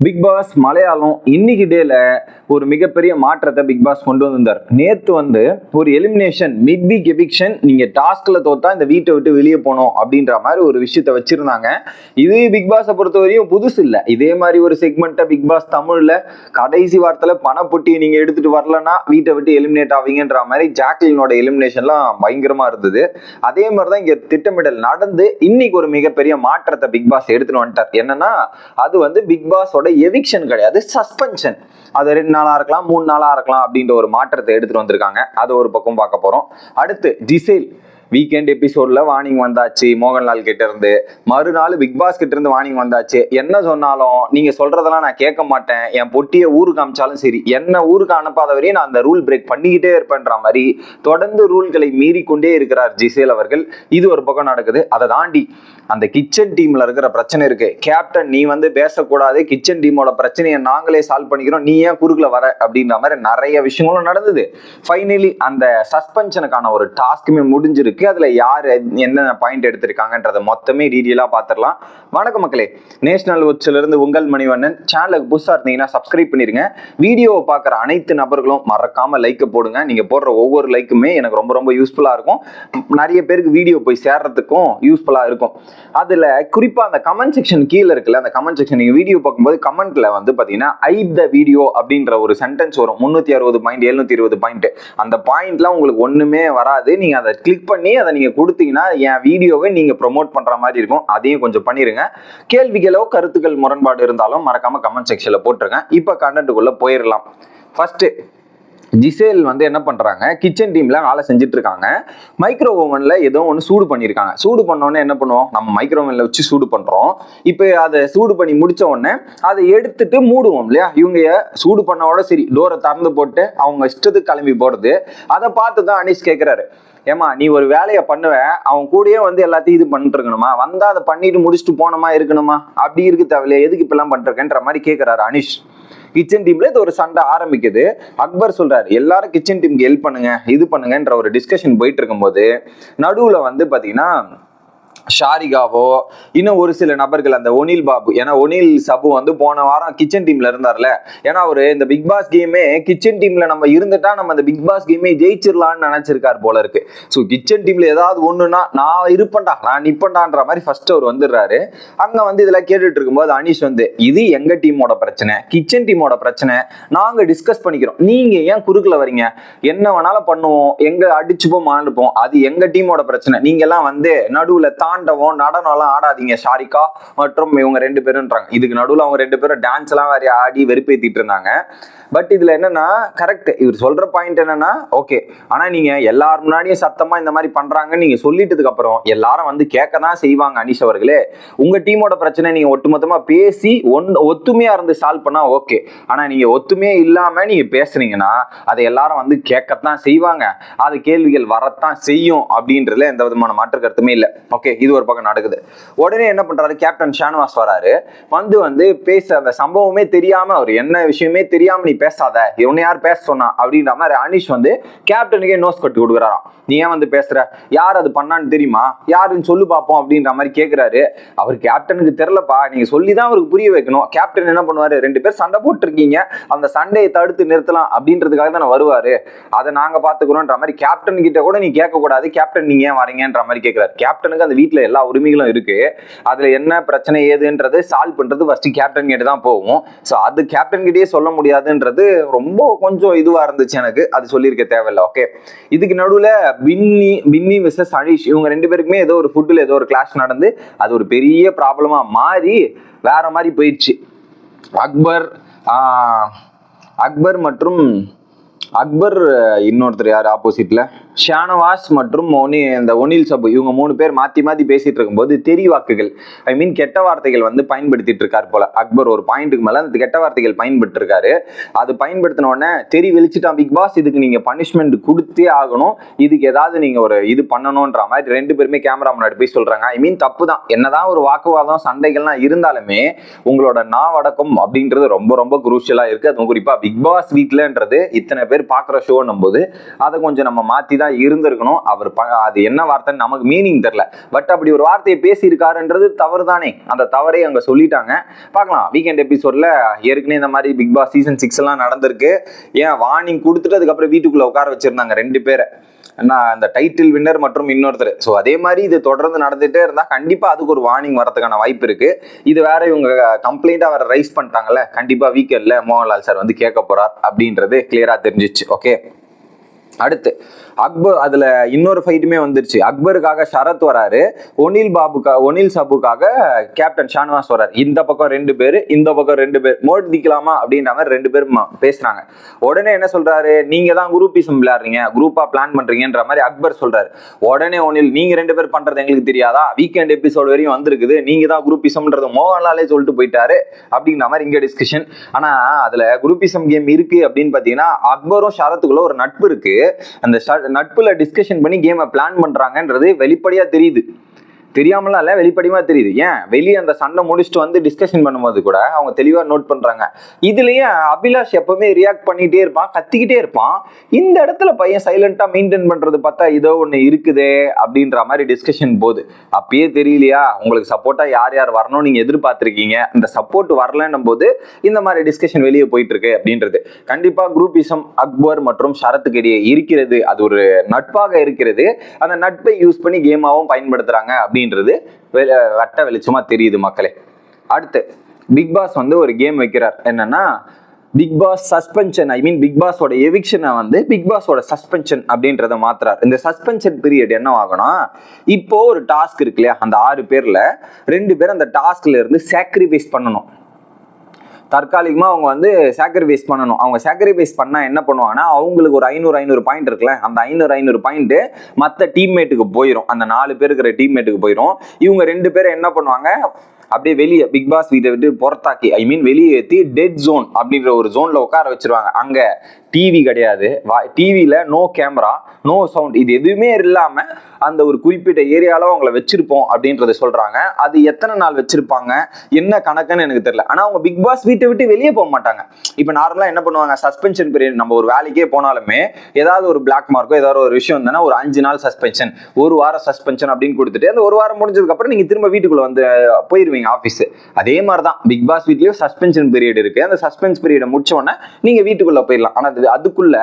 Big pass Malayalam இன்னைக்கு டேல ஒரு மிகப்பெரிய மாற்றத்தை பிக் பாஸ் கொண்டு வந்திருந்தார். நேத்து ஒரு எலிமினேஷன் மிட் வீக் எவிக்ஷன், நீங்க டாஸ்க்ல தோத்தா இந்த வீட்டை விட்டு வெளியே போனோம் அப்படின்ற மாதிரி ஒரு விஷயத்த வச்சிருந்தாங்க. இது பிக் பாஸை பொறுத்தவரையும் புதுசு இல்லை. இதே மாதிரி ஒரு செக்மெண்ட்டை பிக் பாஸ் தமிழ்ல கடைசி வாரத்துல பணப்பொட்டியை நீங்க எடுத்துட்டு வரலன்னா வீட்டை விட்டு எலிமினேட் ஆவீங்கன்ற மாதிரி ஜாக்லினோட எலிமினேஷன்லாம் பயங்கரமா இருந்தது. அதே மாதிரிதான் இங்க திட்டமிடல் நடந்து இன்னைக்கு ஒரு மிகப்பெரிய மாற்றத்தை பிக் பாஸ் எடுத்துட்டு வந்துட்டார். என்னன்னா அது பிக் பாஸோட எவிக்ஷன் கிடையாது, சஸ்பென்ஷன். அது 2 நாளா இருக்கலாம், 3 நாளா இருக்கலாம் அப்படின்ற ஒரு மாற்றத்தை எடுத்துட்டு வந்திருக்காங்க. அது ஒரு பக்கம் பார்க்க போறோம். அடுத்து ஜிசேல் வீக்கெண்ட் எபிசோட்ல வார்னிங் வந்தாச்சு மோகன்லால் கிட்ட இருந்து. மறுநாள் பிக் பாஸ் கிட்ட இருந்து வார்னிங் வந்தாச்சு. என்ன சொன்னாலும் நீங்க சொல்றதெல்லாம் நான் கேட்க மாட்டேன், என் பொட்டியை ஊருக்கு அமிச்சாலும் சரி, என்ன ஊருக்கு அனுப்பாத வரையும் நான் அந்த ரூல் பிரேக் பண்ணிக்கிட்டே இருப்பேன்ற மாதிரி தொடர்ந்து ரூல்களை மீறி கொண்டே இருக்கிறார் ஜிசேல் அவர்கள். இது ஒரு பக்கம் நடக்குது. அதை தாண்டி அந்த கிச்சன் டீம்ல இருக்கிற பிரச்சனை இருக்கு. கேப்டன் நீ பேசக்கூடாது, கிச்சன் டீமோட பிரச்சனையை நாங்களே சால்வ் பண்ணிக்கிறோம், நீ ஏன் குறுக்குல வர அப்படின்ற மாதிரி நிறைய விஷயங்களும் நடந்தது. ஃபைனலி அந்த சஸ்பென்ஷனுக்கான ஒரு டாஸ்க்குமே முடிஞ்சிருக்கு. அதுல யாரு என்ன பாயிண்ட் எடுத்திருக்காங்கன்றத மொத்தமே டீடைலா பாத்திரலாம். வணக்கம் மக்களே, நேஷனல் வாட்ச்ல இருந்து உங்கள் மணிவண்ணன். சேனலுக்கு புதுசா இருந்தீங்கன்னா சப்ஸ்கிரைப் பண்ணிருங்க. வீடியோவை பார்க்குற அனைத்து நபர்களும் மறக்காம லைக் போடுங்க. நீங்க போடுற ஒவ்வொரு லைக்குமே எனக்கு ரொம்ப ரொம்ப யூஸ்ஃபுல்லா இருக்கும். நிறைய பேருக்கு வீடியோ போய் சேர்றதுக்கும் யூஸ்ஃபுல்லா இருக்கும். அதுல குறிப்பா அந்த கமெண்ட் செக்ஷன் கீழே இருக்குல்ல, அந்த கமெண்ட் செக்ஷன் நீங்க வீடியோ பார்க்கும்போது கமெண்ட்ல பாத்தீங்கன்னா ஐப் த வீடியோ அப்படின்ற ஒரு சென்டென்ஸ் வரும். 360 பாயிண்ட் 720 பாயிண்ட். அந்த பாயிண்ட்லாம் உங்களுக்கு ஒண்ணுமே வராது. நீங்க அதை கிளிக் பண்ணி அதை நீங்க கொடுத்தீங்கன்னா என் வீடியோவை நீங்க ப்ரொமோட் பண்ற மாதிரி இருக்கும். அதையும் கொஞ்சம் பண்ணிருங்க. கேள்விகளோ கருத்துக்கள் முரண்பாடு இருந்தாலும் மறக்காம கமெண்ட் செக்ஷன்ல போட்டுருங்க. இப்ப கண்டென்ட்டுக்குள்ள போயிடலாம். ஃபர்ஸ்ட் ஜிசேல் என்ன பண்றாங்க, கிச்சன் டீம்ல வேலை செஞ்சுட்டு இருக்காங்க. மைக்ரோ ஓவன்ல ஏதோ ஒன்று சூடு பண்ணியிருக்காங்க. சூடு பண்ணோடனே என்ன பண்ணுவோம், நம்ம மைக்ரோ ஓவன்ல வச்சு சூடு பண்றோம். இப்போ அதை சூடு பண்ணி முடிச்ச உடனே அதை எடுத்துட்டு மூடுவோம் இல்லையா. இவங்க சூடு பண்ணோட சரி டோரை திறந்து போட்டு அவங்க இஷ்டத்துக்கு கிளம்பி போறது. அதை பார்த்து தான் அனீஷ் கேட்கிறாரு, ஏமா நீ ஒரு வேலையை பண்ணுவ, அவன் கூடயே எல்லாத்தையும் இது பண்ணிட்டு இருக்கணுமா, வந்தா அதை பண்ணிட்டு முடிச்சுட்டு போனோமா இருக்கணுமா, அப்படி இருக்கு தேவையில்லையா, எதுக்கு இப்பெல்லாம் பண்றேன்ற மாதிரி கேட்கிறாரு அனீஷ். கிச்சன் டீம்ல இது ஒரு சண்டை ஆரம்பிக்குது. அக்பர் சொல்றாரு எல்லாரும் கிச்சன் டீமுக்கு ஹெல்ப் பண்ணுங்க, இது பண்ணுங்கன்ற ஒரு டிஸ்கஷன் போயிட்டு இருக்கும்போது நடுவுல பாத்தீங்கன்னா ஷாரிகாவோ இன்னும் ஒரு சில நபர்கள், அந்த ஒனில் பாபு, ஏன்னா ஒனில் சபு போன வாரம் கிச்சன் டீம்ல இருந்தார்ல. ஏன்னா அவரு இந்த பிக் பாஸ் கேமே கிச்சன் டீம்ல நம்ம இருந்துட்டா நம்ம அந்த பிக் பாஸ் கேமே ஜெயிச்சிடலாம்னு நினைச்சிருக்காரு போல இருக்கு. ஸோ கிச்சன் டீம்ல ஏதாவது ஒண்ணுன்னா நான் இருப்பேன்டா, நான் நிப்பேன்டான்ற மாதிரி ஃபர்ஸ்ட் அவர் வந்துடுறாரு. அங்க இதெல்லாம் கேட்டுட்டு இருக்கும்போது அனீஷ் இது எங்க டீமோட பிரச்சனை, கிச்சன் டீமோட பிரச்சனை, நாங்க டிஸ்கஸ் பண்ணிக்கிறோம், நீங்க ஏன் குறுக்குல வரீங்க, என்ன வேணாலும் பண்ணுவோம், எங்க அடிச்சுப்போம் மாண்டுப்போம், அது எங்க டீமோட பிரச்சனை, நீங்க எல்லாம் நடுவுல தாண்டவும் நடனம் எல்லாம் ஆடாதீங்க ஷாரிகா மற்றும் இவங்க 2 பேரும்ன்றாங்க. இதுக்கு நடுவில் அவங்க 2 பேரும் டான்ஸ் எல்லாம் வேற ஆடி வெறுப்பேத்திட்டு இருந்தாங்க. பட் இதுல என்னன்னா கரெக்ட், இவர் சொல்ற பாயிண்ட் என்னன்னா ஓகே, ஆனா நீங்க எல்லாரும் முன்னாடியும் சத்தமா இந்த மாதிரி பண்றாங்கன்னு நீங்க சொல்லிட்டதுக்கு அப்புறம் எல்லாரும் கேட்க தான் செய்வாங்க. அனீஷ் அவர்களே, உங்க டீமோட பிரச்சனை நீங்க ஒட்டுமொத்தமா பேசி ஒத்துமையா இருந்து சால்வ் பண்ணா ஓகே. ஆனா நீங்க ஒத்துமையே இல்லாம நீங்க பேசுறீங்கன்னா அதை எல்லாரும் கேட்கத்தான் செய்வாங்க, அது கேள்விகள் வரத்தான் செய்யும் அப்படின்றதுல எந்த விதமான மாற்று கருத்துமே இல்லை. ஓகே, இது ஒரு பக்கம் நடக்குது. உடனே என்ன பண்றாரு, கேப்டன் ஷானவாஸ் வராரு. பேச அந்த சம்பவமே தெரியாம, அவர் என்ன விஷயமே தெரியாம நீ பேசாத, இவனை யார் பேச சொன்னா அப்படின்ற மாதிரி அனீஷ் கேப்டனுக்கே நோஸ் கட்டு கொடுக்குறாராம். நீ ஏன் பேசுற, யார் அது பண்ணான்னு தெரியுமா, யாருன்னு சொல்லு பார்ப்போம் அப்படின்ற மாதிரி கேட்கிறாரு. அவர் கேப்டனுக்கு தெரியலப்பா, நீங்க சொல்லிதான் அவருக்கு புரிய வைக்கணும். கேப்டன் என்ன பண்ணுவாரு, 2 பேர் சண்டை போட்டு இருக்கீங்க, அந்த சண்டையை தடுத்து நிறுத்தலாம் அப்படின்றதுக்காக தானே வருவாரு, அதை நாங்க பாத்துக்கிறோம்ன்ற மாதிரி கேப்டன் கிட்ட கூட நீ கேட்க கூடாது, கேப்டன் நீங்க ஏன் வரீங்கன்ற மாதிரி கேட்கிறாரு. கேப்டனுக்கு அந்த வீட்டுல எல்லா உரிமைகளும் இருக்கு, அதுல என்ன பிரச்சனை ஏதுன்றது சால்வ் பண்றது ஃபர்ஸ்ட் கேப்டன் கிட்ட தான் போகும். சோ அது கேப்டன் கிட்டயே சொல்ல முடியாதுன்றது ரொம்ப கொஞ்சம் இதுவா இருந்துச்சு எனக்கு, அது சொல்லியிருக்க தேவையில்லை. ஓகே, இதுக்கு நடுவுல பின்னி விசஸ் அனீஷ் இவங்க 2 பேருக்குமே ஏதோ ஒரு ஃபுட்ல ஏதோ ஒரு கிளாஷ் நடந்து அது ஒரு பெரிய ப்ராப்ளமா மாறி வேற மாதிரி போயிடுச்சு. அக்பர் இன்னொருத்தர் யார் ஆப்போசிட்ல, ஷானவாஸ் மற்றும் ஒனில் சபு, இவங்க 3 பேர் மாத்தி மாத்தி பேசிட்டு இருக்கும்போது தெரிவாக்குகள், ஐ மீன் கெட்ட வார்த்தைகள் பயன்படுத்திட்டு இருக்காரு போல. அக்பர் ஒரு பாயிண்ட்டுக்கு மேல அந்த கெட்ட வார்த்தைகள் பயன்படுத்தி இருக்காரு. அது பயன்படுத்தின உடனே வெளிச்சிட்டான் பிக் பாஸ், இதுக்கு நீங்க பனிஷ்மெண்ட் கொடுத்தே ஆகணும், இதுக்கு ஏதாவது நீங்க ஒரு இது பண்ணணும்ன்ற மாதிரி 2 பேருமே கேமரா முன்னாடி போய் சொல்றாங்க. ஐ மீன் தப்பு தான், என்னதான் ஒரு வாக்குவாதம் சண்டைகள்லாம் இருந்தாலுமே உங்களோட நாவடக்கம் அப்படின்றது ரொம்ப ரொம்ப குரூஷியலா இருக்கு. அதுவும் குறிப்பா பிக் பாஸ் வீட்லன்றது இத்தனை பேர் பாக்குற ஷோன்னும் போது அதை கொஞ்சம் நம்ம மாத்தி தான் தான் இருந்திருக்கணும். அவர் அது என்ன வார்த்தைன்னு நமக்கு மீனிங் தெரியல, பட் அப்படி ஒரு வார்த்தையை பேசியிருக்காருன்றது தவறு தானே. அந்த தவறை அங்க சொல்லிட்டாங்க. பார்க்கலாம் வீக்கெண்ட் எபிசோட்ல. ஏற்கனவே இந்த மாதிரி பிக் பாஸ் சீசன் 6 எல்லாம் நடந்திருக்கு. ஏன் வார்னிங் கொடுத்துட்டு அதுக்கப்புறம் வீட்டுக்குள்ள உட்கார வச்சிருந்தாங்க 2 பேரை, அந்த டைட்டில் வின்னர் மற்றும் இன்னொருத்தர். ஸோ அதே மாதிரி இது தொடர்ந்து நடந்துட்டே இருந்தா கண்டிப்பா அதுக்கு ஒரு வார்னிங் வரதுக்கான வாய்ப்பு இருக்கு. இது வேற இவங்க கம்ப்ளைண்டா வேற ரைஸ் பண்ணிட்டாங்கல்ல, கண்டிப்பா வீக்கெண்ட்ல மோகன்லால் சார் வந்து கேட்க போறார் அப்படின்றது கிளியரா தெரிஞ்சிச்சு. ஓகே, அடுத்து அக்பர். அதுல இன்னொரு ஃபைட்டுமே வந்துருச்சு. அக்பருக்காக ஷரத் வராரு, ஒனில் சாபுக்காக கேப்டன் ஷானவாஸ் வராரு. இந்த பக்கம் 2 பேர், இந்த பக்கம் 2 பேர் மோதிக்கலாமா அப்படின்ற மாதிரி 2 பேரும் பேசுறாங்க. உடனே என்ன சொல்றாரு, நீங்க தான் குரூப்பிசம் விளையாடுறீங்க, குரூப்பா பிளான் பண்றீங்கன்ற மாதிரி அக்பர் சொல்றாரு. உடனே ஒனில், நீங்க 2 பேர் பண்றது எங்களுக்கு தெரியாதா, வீக்கெண்ட் எபிசோடு வரையும் வந்திருக்குது, நீங்க தான் குரூப்பிசம்ன்றது மோகன்லாலே சொல்லிட்டு போயிட்டாரு அப்படின்ற மாதிரி இங்க டிஸ்கஷன். ஆனா அதுல குரூப்பிசம் கேம் இருக்கு அப்படின்னு பாத்தீங்கன்னா அக்பரும் ஷரத்துக்குள்ள ஒரு நட்பு இருக்கு. அந்த நட்புல டிஸ்கஷன் பண்ணி கேமை பிளான் பண்றாங்கன்றது வெளிப்படையா தெரியுது. தெரியாமலாம் இல்ல, வெளிப்படையா தெரியுது. ஏன் வெளியே அந்த சண்டை முடிச்சுட்டு வந்து டிஸ்கஷன் பண்ணும்போது கூட அவங்க தெளிவா நோட் பண்றாங்க. இதுலயே அபிலாஷ் எப்பவுமே ரியாக்ட் பண்ணிட்டே இருப்பான், கத்திக்கிட்டே இருப்பான். இந்த இடத்துல பையன் சைலண்டா மெயின்டைன் பண்றது பார்த்தா ஏதோ ஒண்ணு இருக்குதே அப்படின்ற மாதிரி டிஸ்கஷன் போகுது. அப்பயே தெரியலையா உங்களுக்கு சப்போர்ட்டா யார் யார் வரணும் நீங்க எதிர்பார்த்திருக்கீங்க, அந்த சப்போர்ட் வரலன்னும் போது இந்த மாதிரி டிஸ்கஷன் வெளியே போயிட்டு இருக்கு அப்படின்றது. கண்டிப்பா குரூப்பிசம் அக்பர் மற்றும் ஷரத்துக்கு இடையே இருக்கிறது, அது ஒரு நட்பாக இருக்கிறது. அந்த நட்பை யூஸ் பண்ணி கேமாவும் பயன்படுத்துறாங்க அப்படின்றது வட்ட வெளிச்சமா தெரியுது மக்களே. அடுத்து பிக் பாஸ் வந்து ஒரு கேம் வைக்கிறார். என்னன்னா பிக் பாஸ் சஸ்பென்ஷன், ஐ மீன் பிக் பாஸோட எவிக்ஷனை வந்து பிக் பாஸோட சஸ்பென்ஷன் அப்படின்றத மாத்துறாரு. இந்த சஸ்பென்ஷன் பீரியட் என்ன ஆகணும், இப்போ ஒரு டாஸ்க் இருக்கு இல்லையா, அந்த 6 பேர்ல 2 பேர் அந்த டாஸ்க்ல இருந்து சாக்ரிஃபைஸ் பண்ணணும். தற்காலிகமா அவங்க வந்து சாக்ரிஃபைஸ் பண்ணணும். அவங்க சாக்ரிஃபைஸ் பண்ணா என்ன பண்ணுவாங்கன்னா அவங்களுக்கு ஒரு 500 பாயிண்ட் இருக்குல்ல, அந்த 500 பாயிண்ட் மற்ற டீம்மேட்டுக்கு போயிடும். அந்த 4 பேர் இருக்கிற டீம்மேட்டுக்கு போயிடும். இவங்க 2 பேரும் என்ன பண்ணுவாங்க, அப்படியே வெளியே பிக் பாஸ் வீட்டை விட்டு புறத்தாக்கி, ஐ மீன் வெளியே ஏற்றி டெட் ஜோன் அப்படின்ற ஒரு ஜோன்ல உட்கார வச்சிருவாங்க. அங்க டிவி கிடையாது, டிவியில நோ கேமரா, நோ சவுண்ட், இது எதுவுமே இல்லாம அந்த ஒரு குறிப்பிட்ட ஏரியால அவங்களை வச்சிருப்போம் அப்படின்றத சொல்றாங்க. அது எத்தனை நாள் வச்சிருப்பாங்க என்ன கணக்குன்னு எனக்கு தெரியல. ஆனா அவங்க பிக் பாஸ் வீட்டை விட்டு வெளியே போக மாட்டாங்க. இப்ப நார்மலா என்ன பண்ணுவாங்க, சஸ்பென்ஷன் பீரியட் நம்ம ஒரு வேலைக்கே போனாலுமே ஏதாவது ஒரு பிளாக் மார்க்கோ ஏதாவது ஒரு விஷயம் இருந்தா ஒரு 5 நாள் சஸ்பென்ஷன், 1 வாரம் சஸ்பென்ஷன் அப்படின்னு கொடுத்துட்டு அந்த 1 வாரம் முடிஞ்சதுக்கு அப்புறம் நீங்க திரும்ப வீட்டுக்குள்ள வந்து போயிருவீங்க ஆபீஸ். அதே மாதிரிதான் பிக் பாஸ் வீட்லயும் சஸ்பென்ஷன் பீரியட் இருக்கு. அந்த சஸ்பென்ஸ் பீரியட் முடிச்ச உடனே நீங்க வீட்டுக்குள்ள போயிடலாம். ஆனா அதுக்குள்ள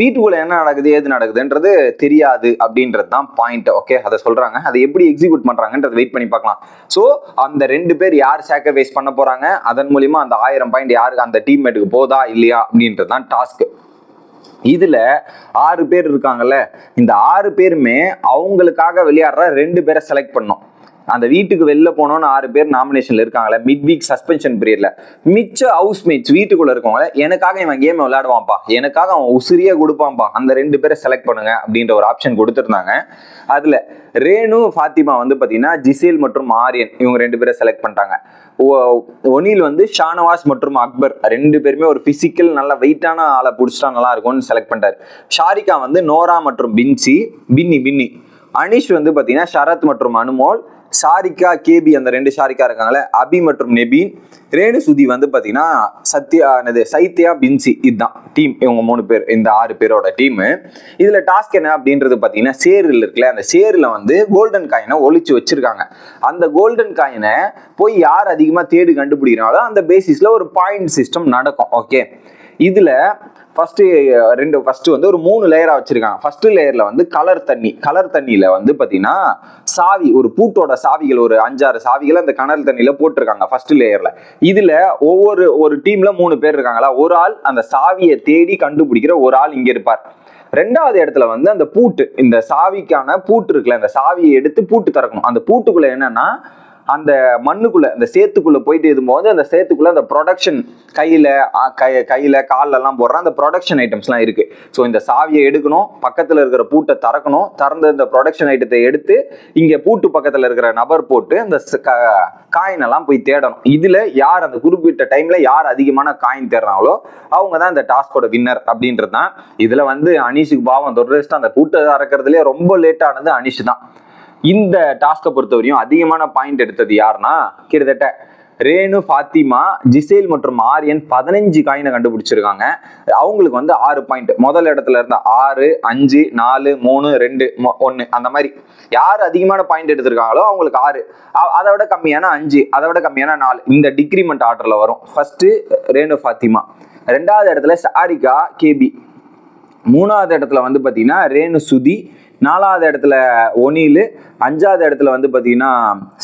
வீட்டுக்குள்ள என்ன நடக்குது ஏது நடக்குதுன்றது தெரியாது அப்படின்றது தான் பாயிண்ட். ஓகே, அதை சொல்றாங்க. அதை எப்படி எக்ஸிக்யூட் பண்றாங்கன்றது வெயிட் பண்ணி பார்க்கலாம். சோ அந்த 2 பேர் யார் சாக்ரிஃபைஸ் பண்ண போறாங்க, அதன் மூலியமா அந்த 1000 பாயிண்ட் யாருக்கு அந்த டீம்மேட்டுக்கு போதா இல்லையா அப்படின்றது தான் டாஸ்க். இதுல 6 பேர் இருக்காங்கல்ல, இந்த 6 பேருமே அவங்களுக்காக விளையாடுற 2 பேரை செலக்ட் பண்ணும். அந்த வீட்டுக்கு வெளில போனோம்னு 6 பேர் நாமினேஷன்ல இருக்காங்களே மிட் வீக் சஸ்பென்ஷன் பீரியட்ல, மிச்ச ஹவுஸ் மேட்ஸ் வீட்டுக்குள்ள இருக்கவங்கள எனக்காக இவன் கேம் விளையாடுவான்ப்பா, எனக்காக அவன் உசிரியே கொடுப்பான்ப்பா, அந்த 2 பேரை செலக்ட் பண்ணுங்க அப்படின்ற ஒரு ஆப்ஷன் கொடுத்துருந்தாங்க. அதுல ரேணு ஃபாத்திமா வந்து பாத்தீங்கன்னா ஜிசேல் மற்றும் ஆரியன் இவங்க 2 பேரை செலக்ட் பண்ணிட்டாங்க. ஒனில் வந்து ஷானவாஸ் மற்றும் அக்பர் 2 பேருமே ஒரு பிசிக்கல் நல்ல வெயிட்டான ஆளை பிடிச்சிட்டா நல்லா இருக்கும்னு செலக்ட் பண்ணிட்டாரு. ஷாரிகா வந்து நோரா மற்றும் பின்னி. அனிஷ் வந்து பாத்தீங்கன்னா ஷரத் மற்றும் அனுமோல், ஷாரிகா கேபி அந்த 2 ஷாரிகா இருக்காங்களே, அபி மற்றும் நெபீன், ரேணு சுதி வந்து பாத்தீங்கன்னா சைத்யா பின்சி. இதுதான் டீம், இவங்க 3 பேர், இந்த 6 பேரோட டீம். இதுல டாஸ்க் என்ன அப்படின்றது பாத்தீங்கன்னா சேரில் இருக்குல்ல, அந்த சேரில் வந்து கோல்டன் காயினை ஒளிச்சு வச்சிருக்காங்க. அந்த கோல்டன் காயினை போய் யார் அதிகமா தேடி கண்டுபிடிக்கிறாங்களோ அந்த பேசிஸ்ல ஒரு பாயிண்ட் சிஸ்டம் நடக்கும். ஓகே, இதுல ஃபர்ஸ்ட் வந்து ஒரு 3 லேயரா வச்சிருக்காங்க. ஃபர்ஸ்ட் லேயர்ல வந்து கலர் தண்ணியில வந்து பாத்தீங்கன்னா சாவி, ஒரு பூட்டோட சாவிகள் ஒரு 5-6 சாவிகள் அந்த கலர் தண்ணியில போட்டிருக்காங்க ஃபர்ஸ்ட் லேயர்ல. இதுல ஒரு டீம்ல 3 பேர் இருக்காங்களா, ஒரு ஆள் அந்த சாவியை தேடி கண்டுபிடிக்கிற ஒரு ஆள் இங்க இருப்பார். 2வது இடத்துல வந்து அந்த பூட்டு, இந்த சாவிக்கான பூட்டு இருக்குல்ல, அந்த சாவியை எடுத்து பூட்டு திறக்கணும். அந்த பூட்டுக்குள்ள என்னன்னா அந்த மண்ணுக்குள்ள அந்த சேத்துக்குள்ள போயிட்டு இருக்கும்போது அந்த சேத்துக்குள்ள அந்த ப்ரொடக்ஷன் கையில கால்ல எல்லாம் போடுற அந்த ப்ரொடக்ஷன் ஐட்டம்ஸ் எல்லாம் இருக்கு. ஸோ இந்த சாவியை எடுக்கணும், பக்கத்துல இருக்கிற பூட்டை திறக்கணும், திறந்த இந்த ப்ரொடக்ஷன் ஐட்டத்தை எடுத்து இங்க பூட்டு பக்கத்துல இருக்கிற நபர் போட்டு அந்த காயின் எல்லாம் போய் தேடணும். இதுல யார் அந்த குறிப்பிட்ட டைம்ல யார் அதிகமான காயின் தேடுறாங்களோ அவங்க தான் இந்த டாஸ்கோட வின்னர் அப்படின்றது தான். இதுல வந்து அனீஷுக்கு பாவம் தொடர்ந்து அந்த பூட்டை திறக்கிறதுலேயே ரொம்ப லேட் ஆனது அனீஷ் தான். இந்த டாஸ்கை பொறுத்தவரையும் அதிகமான பாயிண்ட் எடுத்தது யாருன்னா கிட்டத்தட்ட ரேணு, ஃபாத்திமா, ஜிசேல் மற்றும் ஆரியன் 15 காயினை கண்டுபிடிச்சிருக்காங்க. அவங்களுக்கு வந்து 6 பாயிண்ட். முதல் இடத்துல இருந்த 6, 5, 4, 3, 2, 1 அந்த மாதிரி யார் அதிகமான பாயிண்ட் எடுத்திருக்காங்களோ அவங்களுக்கு 6, அதை விட கம்மியான 5, அதை விட கம்மியான 4 இந்த டிக்ரிமெண்ட் ஆர்டர்ல வரும். ஃபர்ஸ்ட் ரேணு ஃபாத்திமா, ரெண்டாவது இடத்துல சாரிகா கேபி, மூணாவது இடத்துல வந்து பாத்தீங்கன்னா ரேணு சுதி, நாலாவது இடத்துல ஒனில், அஞ்சாவது இடத்துல வந்து பாத்தீங்கன்னா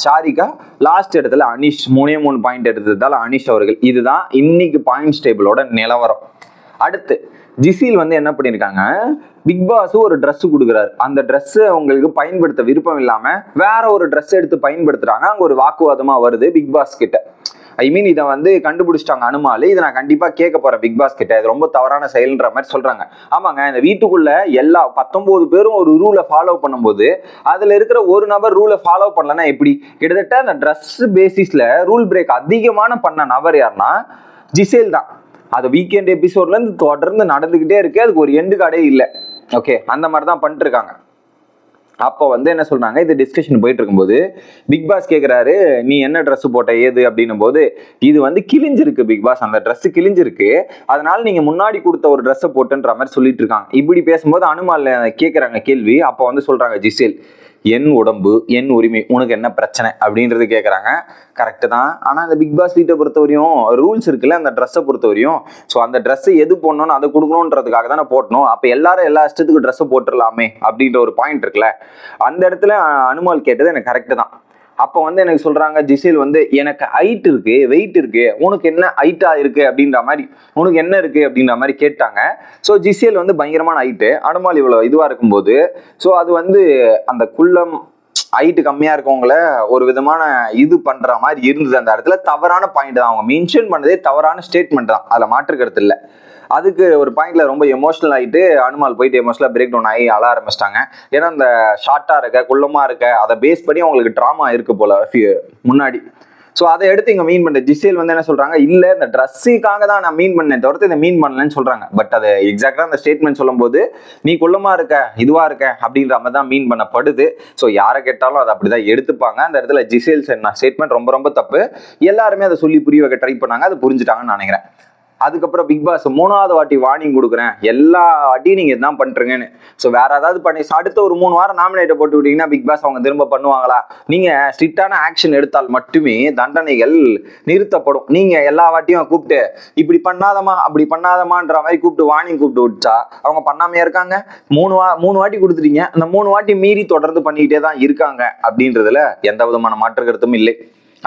ஷாரிகா, லாஸ்ட் இடத்துல அனீஷ். 3 பாயிண்ட் எடுத்ததால அனீஷ் அவர்கள். இதுதான் இன்னைக்கு பாயிண்ட்ஸ் டேபிளோட நிலவரம். அடுத்து ஜிசில் வந்து என்ன பண்ணியிருக்காங்க, பிக் பாஸ் ஒரு ட்ரெஸ் கொடுக்குறாரு. அந்த ட்ரெஸ் அவங்களுக்கு பயன்படுத்த விருப்பம் இல்லாம வேற ஒரு ட்ரெஸ் எடுத்து பயன்படுத்துறாங்க. அங்க ஒரு வாக்குவாதமா வருது பிக் பாஸ் கிட்ட. ஐ மீன் இதை வந்து கண்டுபிடிச்சிட்டாங்க அனுமால். இதை நான் கண்டிப்பா கேட்க போறேன் பிக் பாஸ் கிட்ட. இது ரொம்ப தவறான செயல்ன்ற மாதிரி சொல்றாங்க. ஆமாங்க, இந்த வீட்டுக்குள்ள எல்லா 19 பேரும் ஒரு ரூலை ஃபாலோ பண்ணும்போது அதுல இருக்கிற ஒரு நபர் ரூலை ஃபாலோ பண்ணலன்னா எப்படி? கிட்டத்தட்ட அந்த ட்ரெஸ் பேசிஸ்ல ரூல் பிரேக் அதிகமான பண்ண நபர் யாருன்னா ஜிசேல் தான். அது வீக்கெண்ட் எபிசோட்ல இருந்து தொடர்ந்து நடந்துகிட்டே இருக்கு. அதுக்கு ஒரு எண்டு கார்டே இல்லை. ஓகே, அந்த மாதிரி தான் பண்ணிட்டு இருக்காங்க. அப்போ வந்து என்ன சொல்றாங்க, இது டிஸ்கஷன் போயிட்டு இருக்கும்போது பிக் பாஸ் கேட்கிறாரு, நீ என்ன ட்ரெஸ் போட்ட ஏது அப்படின்னும் போது, இது வந்து கிழிஞ்சிருக்கு பிக் பாஸ், அந்த ட்ரெஸ் கிழிஞ்சிருக்கு, அதனால நீங்க முன்னாடி கொடுத்த ஒரு ட்ரெஸ்ஸை போட்டுன்ற மாதிரி சொல்லிட்டு இருக்காங்க. இப்படி பேசும்போது அனுமால் கேட்கறாங்க கேள்வி. அப்போ வந்து சொல்றாங்க ஜிசேல், என் உடம்பு என் உரிமை, உனக்கு என்ன பிரச்சனை அப்படின்றது கேட்குறாங்க. கரெக்டு தான். ஆனால் அந்த பிக் பாஸ் வீட்டை பொறுத்தவரையும் ரூல்ஸ் இருக்குல்ல, அந்த ட்ரெஸ்ஸை பொறுத்தவரையும். ஸோ அந்த ட்ரெஸ்ஸை எது போடணும்னு அதை கொடுக்கணுன்றதுக்காக தானே போட்டணும். அப்போ எல்லாரும் எல்லா இஷ்டத்துக்கு ட்ரெஸ்ஸை போட்டுடலாமே அப்படின்ற ஒரு பாயிண்ட் இருக்குல்ல, அந்த இடத்துல அனுமால் கேட்டது எனக்கு கரெக்டு தான். அப்போ வந்து எனக்கு சொல்றாங்க ஜிசேல் வந்து, எனக்கு ஹைட் இருக்கு, வெயிட் இருக்கு, உனக்கு என்ன ஹைட்டா இருக்கு அப்படின்ற மாதிரி, உனக்கு என்ன இருக்கு அப்படின்ற மாதிரி கேட்டாங்க. ஸோ ஜிசேல் வந்து பயங்கரமான ஹைட்டு, அனுமால் இவ்வளவு இதுவா இருக்கும்போது, ஸோ அது வந்து அந்த குள்ளம் ஹைட்டு கம்மியா இருக்கவங்கள ஒரு விதமான இது பண்ற மாதிரி இருந்தது. அந்த இடத்துல தவறான பாயிண்ட் தான். அவங்க மென்ஷன் பண்ணதே தவறான ஸ்டேட்மெண்ட் தான், அதுல மாற்று கருத்து இல்லை. அதுக்கு ஒரு பாயிண்ட்ல ரொம்ப எமோஷனல் ஆகிட்டு அனுமால் போயிட்டு எமோஷனலா பிரேக் டவுன் ஆகி அழ ஆரம்பிச்சிட்டாங்க. ஏன்னா அந்த ஷார்ட்டா இருக்க, குள்ளமா இருக்க, அதை பேஸ் பண்ணி அவங்களுக்கு ட்ராமா இருக்கு போல முன்னாடி. ஸோ அதை எடுத்து இங்க மீன் பண்ண ஜிசேல் வந்து என்ன சொல்றாங்க, இல்ல இந்த ட்ரெஸ்ஸுக்காக தான் நான் மீன் பண்ணேன் தவிர்த்து இதை மீன் பண்ணலன்னு சொல்றாங்க. பட் அது எக்ஸாக்டா அந்த ஸ்டேட்மெண்ட் சொல்லும் போது, நீ குள்ளமா இருக்க, இதுவா இருக்க அப்படின்ற மாதிரி தான் மீன் பண்ணப்படுது. ஸோ யாரை கேட்டாலும் அதை அப்படிதான் எடுத்துப்பாங்க. அந்த இடத்துல ஜிசேல் ஸ்டேட்மெண்ட் ரொம்ப ரொம்ப தப்பு. எல்லாருமே அதை சொல்லி புரிய வைக்க ட்ரை பண்ணாங்க, அது புரிஞ்சுட்டாங்கன்னு நினைக்கிறேன். அதுக்கப்புறம் பிக் பாஸ் 3வது வாட்டி வார்னிங் கொடுக்குறேன், எல்லா வாட்டியும் நீங்க இதான் பண்றீங்கன்னு. ஸோ வேற ஏதாவது பண்ணி அடுத்த ஒரு 3 வாரம் நாமினேட்டை போட்டு விட்டீங்கன்னா பிக் பாஸ் அவங்க திரும்ப பண்ணுவாங்களா? நீங்க ஸ்ட்ரிக்டான ஆக்ஷன் எடுத்தால் மட்டுமே தண்டனைகள் நிறுத்தப்படும். நீங்க எல்லா வாட்டியும் கூப்பிட்டு இப்படி பண்ணாதமா அப்படி பண்ணாதமான்ற மாதிரி கூப்பிட்டு வார்னிங் கூப்பிட்டு விட்டா அவங்க பண்ணாமையா இருக்காங்க? 3 வாட்டி கொடுத்துட்டீங்க, அந்த 3 வாட்டி மீறி தொடர்ந்து பண்ணிக்கிட்டே தான் இருக்காங்க அப்படின்றதுல எந்த விதமான மாற்று கருத்தும் இல்லை.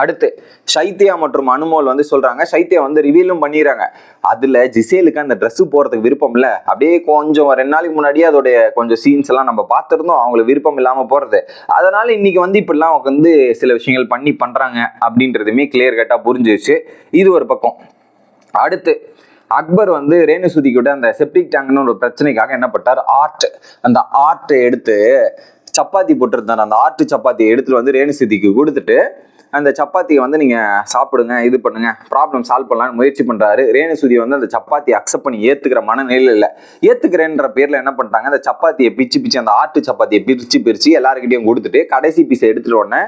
அடுத்து சைத்யா மற்றும் அனுமோல் வந்து சொல்றாங்க, சைத்யா வந்து ரிவீலும் பண்ணிடுறாங்க. அதுல ஜிசேலுக்கு அந்த ட்ரெஸ் போறதுக்கு விருப்பம் இல்ல. அப்படியே கொஞ்சம் 2 நாளைக்கு முன்னாடியே அதோடைய கொஞ்சம் சீன்ஸ் எல்லாம் நம்ம பார்த்திருந்தோம், அவங்களுக்கு விருப்பம் இல்லாம போறது. அதனால இன்னைக்கு வந்து இப்படிலாம் அவங்க வந்து சில விஷயங்கள் பண்றாங்க அப்படின்றதுமே கிளியர் கட்டா புரிஞ்சிருச்சு. இது ஒரு பக்கம். அடுத்து அக்பர் வந்து ரேணு சுதி கிட்ட அந்த செப்டிக் டேங்க்னு ஒரு பிரச்சனைக்காக என்ன பண்ணார், அந்த ஆர்ட்டை எடுத்து சப்பாத்தி போட்டிருந்தார். அந்த ஆர்ட் சப்பாத்தியை எடுத்துட்டு வந்து ரேணு சுதிக்கு கொடுத்துட்டு, அந்த சப்பாத்தியை வந்து நீங்க சாப்பிடுங்க, இது பண்ணுங்க, ப்ராப்ளம் சால்வ் பண்ணலாம்னு முயற்சி பண்றாரு. ரேணு சுதி வந்து அந்த சப்பாத்தியை அக்செப்ட் பண்ணி ஏத்துக்கிற மனநிலையில இல்லை. ஏத்துக்கிறேன்ற பேர்ல என்ன பண்ணிட்டாங்க, அந்த சப்பாத்தியை பிச்சு அந்த ஆர்ட் சப்பாத்தியை பிரிச்சு எல்லாருக்கிட்டையும் கொடுத்துட்டு கடைசி பீஸை எடுத்துட்டு உடனே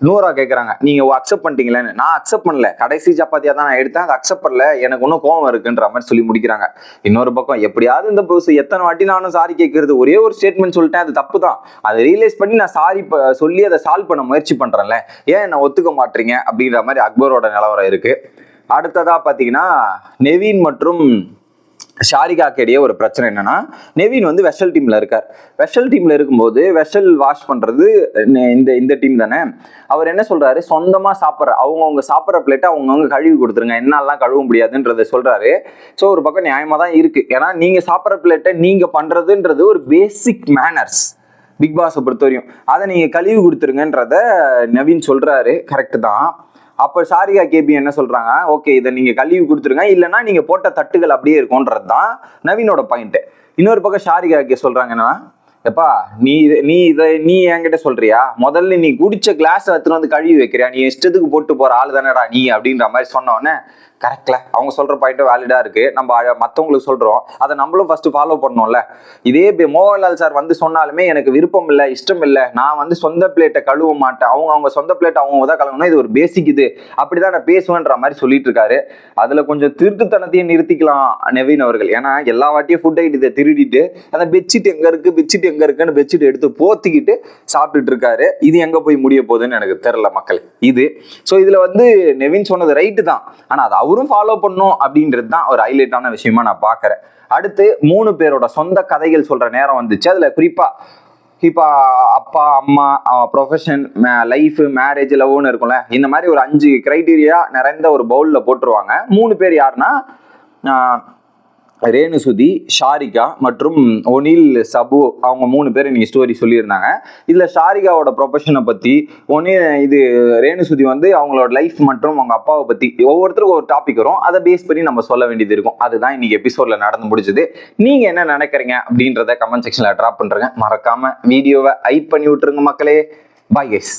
நூறா கேட்கறாங்க, நீங்க அக்செப்ட் பண்ணிட்டீங்களேன்னு. நான் அக்செப்ட் பண்ணல, கடைசி சப்பாத்தியா தான் நான் எடுத்தேன், அதை அக்செப்ட் பண்ணல, எனக்கு ஒன்றும் கோவம் இருக்குன்ற மாதிரி சொல்லி முடிக்கிறாங்க. இன்னொரு பக்கம் எப்படியாவது இந்த புதுசு எத்தனை வாட்டி நானும் சாரி கேட்கறது, ஒரே ஒரு ஸ்டேட்மெண்ட் சொல்லிட்டேன், அது தப்பு தான், அதை ரியலைஸ் பண்ணி நான் சாரி சொல்லி அதை சால்வ் பண்ண முயற்சி பண்றேன்ல, ஏன் என்ன ஒத்துக்க மாட்டீங்க அப்படின்ற மாதிரி அக்பரோட நிலவரம் இருக்கு. அடுத்ததா பாத்தீங்கன்னா நெவீன் மற்றும் ஷாரிகாக்கு இடையே ஒரு பிரச்சனை என்னன்னா, நெவீன் வந்து வெஷல் டீம்ல இருக்கார். வெஷல் டீம்ல இருக்கும்போது வெஷல் வாஷ் பண்றது இந்த டீம் தானே. அவர் என்ன சொல்றாரு, சொந்தமா சாப்பிட்ற அவங்கவுங்க சாப்பிட்ற பிளேட்டை அவங்கவுங்க கழுவி கொடுத்துருங்க, என்னெல்லாம் கழுவ முடியாதுன்றத சொல்றாரு. ஸோ ஒரு பக்கம் நியாயமா தான் இருக்கு. ஏன்னா நீங்க சாப்பிட்ற பிளேட்டை நீங்க பண்றதுன்றது ஒரு பேசிக் மேனர்ஸ் பிக் பாஸை பொறுத்தவரையும். அதை நீங்க கழுவி கொடுத்துருங்கன்றத நவீன் சொல்றாரு, கரெக்ட் தான். அப்போ சாரிகா கேபி என்ன சொல்றாங்க, ஓகே இதை நீங்க கழுவி கொடுத்துருங்க, இல்லைன்னா நீங்க போட்ட தட்டுகள் அப்படியே இருக்கும்ன்றது தான் நவீனோட பாயிண்ட். இன்னொரு பக்கம் சாரிகா கே சொல்றாங்க என்னன்னா, எப்பா நீ என்கிட்ட சொல்றியா, முதல்ல நீ குடிச்ச கிளாஸ் எடுத்துட்டு வந்து கழுவி வைக்கிறியா, நீ இஷ்டத்துக்கு போட்டு போற ஆள் தானடா நீ அப்படின்ற மாதிரி சொன்னோடனே கரெக்ட்ல அவங்க சொல்ற பாயிண்ட்டும் வேலிடா இருக்கு. நம்ம மற்றவங்களுக்கு சொல்றோம், அதை நம்மளும் ஃபர்ஸ்ட் ஃபாலோ பண்ணோம்ல. இதே மோகன்லால் சார் வந்து சொன்னாலுமே எனக்கு விருப்பம் இல்லை, இஷ்டம் இல்லை, நான் வந்து சொந்த பிளேட்டை கழுவ மாட்டேன், அவங்க சொந்த பிளேட் அவங்க தான் கழுவணும், இது ஒரு பேசிக், இது அப்படிதான் நான் பேசுவேன்ற மாதிரி சொல்லிட்டு இருக்காரு. அதுல கொஞ்சம் திருட்டுத்தனத்தையும் நிறுத்திக்கலாம் நவீன் அவர்கள். ஏன்னா எல்லா வாட்டியும் ஃபுட் ஐட்டத்தை திருடிட்டு அந்த பெட்ஷீட் எங்க இருக்குன்னு பெட்ஷீட் எடுத்து போத்திக்கிட்டு சாப்பிட்டுட்டு இருக்காரு. இது எங்க போய் முடிய போகுதுன்னு எனக்கு தெரியல மக்கள். இது ஸோ இதுல வந்து நவீன் சொன்னது ரைட்டு தான், ஆனா அது அவரும் ஃபாலோ பண்ணும் அப்படின்றது தான் ஒரு ஹைலைட்டான விஷயமா நான் பாக்குறேன். அடுத்து 3 பேரோட சொந்த கதைகள் சொல்ற நேரம் வந்துச்சு. அதுல குறிப்பா இப்போ அப்பா, அம்மா, ப்ரொஃபஷன், லைஃப், மேரேஜ், லவ்னு இருக்கும்ல, இந்த மாதிரி ஒரு 5 கிரைட்டீரியா நிறைந்த ஒரு பவுல்ல போட்டுருவாங்க. 3 பேர் யாருன்னா ரேணுசுதி, ஷாரிகா மற்றும் ஒனில் சபு, அவங்க 3 பேர் நீங்க ஸ்டோரி சொல்லியிருந்தாங்க. இதுல ஷாரிகாவோட ப்ரொஃபஷனை பத்தி, இது ரேணுசுதி வந்து அவங்களோட லைஃப் மற்றும் அவங்க அப்பாவை பத்தி ஒவ்வொருத்தருக்கும் ஒரு டாபிக் வரும், அதை பேஸ் பண்ணி நம்ம சொல்ல வேண்டியது இருக்கும். அதுதான் இன்னைக்கு எபிசோட்ல நடந்து முடிச்சது. நீங்க என்ன நினைக்கிறீங்க அப்படின்றத கமெண்ட் செக்ஷன்ல ட்ராப் பண்றேங்க. மறக்காம வீடியோவை ஹைப் பண்ணி விட்டுருங்க மக்களே. Bye guys.